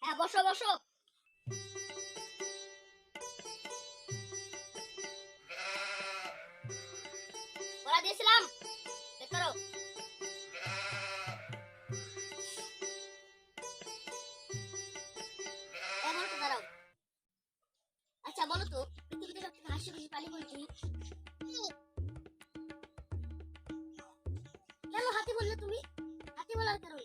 হ্যাঁ বসো বসো। বলা দিয়েছিলাম করো। বলো তো, দাঁড়াও। আচ্ছা বলো তো, পৃথিবীতে সবচেয়ে হাস্যখুশি প্রাণী কোনটি? কেন হাতি বললে তুমি? হাতি বলার কারণ?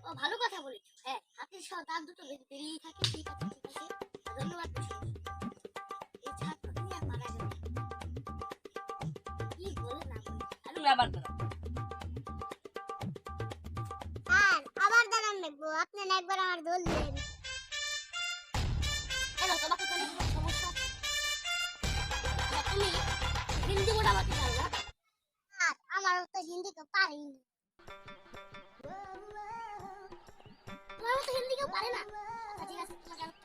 ও ভালো কথা বলেছো। হ্যাঁ, হাতির দাঁত দুটো বেরিয়েই থাকে। ঠিক আছে ঠিক আছে, ধন্যবাদ। এই ছাত্র তুমি আর মারা গেল কি বলে না বলে। আমি আবার দাঁড়াও। আবার দাঁড়ান লাগবো, আপনি একবার আমার দোল দিলেন। কেন তোমাকে তো কোনো সমস্যা? তুমি হিন্দি মোটামুটি পারো না? আমার তো হিন্দি তো পারিনি। তোমার মতো হিন্দি কেউ পারে না? আচ্ছা ঠিক আছে, তোমাকে আমি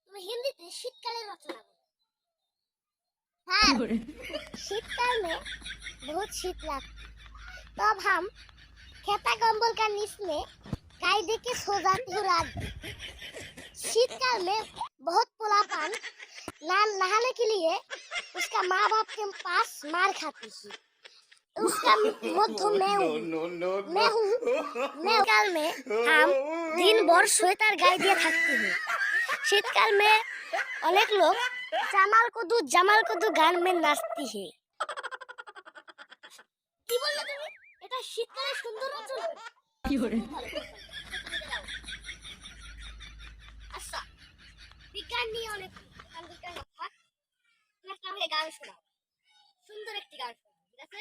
তুমি হিন্দিতে শীতকালের রচনা করো। हाँ, शीतकाल में बहुत शीत लगता, तब हम खेता कंबल का नीच में गाय दे के सो जाती हूँ रात। शीतकाल में बहुत पुलापन नहाने के लिए उसका माँ बाप के पास मार खाती थी। उसका मध्य मैं हूँ। शीतकाल में हम दिन भर स्वेटर गाय दिए थकती हूँ। शीतकाल में अनेक लोग जमाल को दू गान में नाचती है। কি বললে তুমি? এটা শীতকালের সুন্দর রচনা। কি করে? আচ্ছা, বিজ্ঞান নিয়ে অনেক বিজ্ঞান অর্থাৎ একটা আমাকে গান শোনাও। সুন্দর একটি গান শোনাও, ঠিক আছে?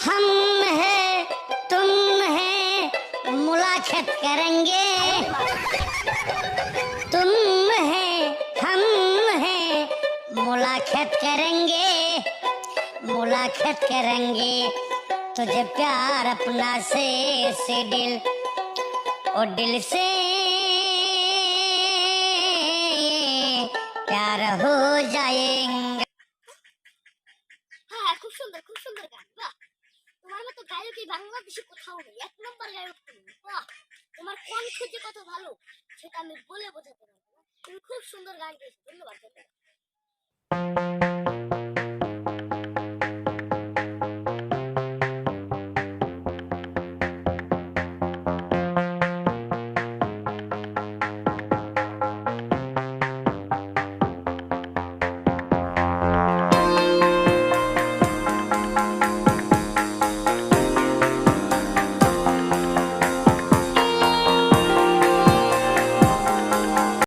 हम हैं तुम हैं मुलाकात करेंगे, तुम हैं हम हैं मुलाकात करेंगे, मुलाकात करेंगे तुझे प्यार अपना से दिल और दिल से प्यार हो जाएंगे। হ্যাঁ, খুব সুন্দর গান। বাহ, তোমার মতো গায়ক এই বাংলাদেশে কোথাও নেই। এক নম্বর গায়ক তুমি। বাহ, তোমার কণ্ঠ যে কত ভালো সেটা আমি বলে বোঝাতে পারবো না। তুমি খুব সুন্দর গান গেয়েছো। ধন্যবাদ।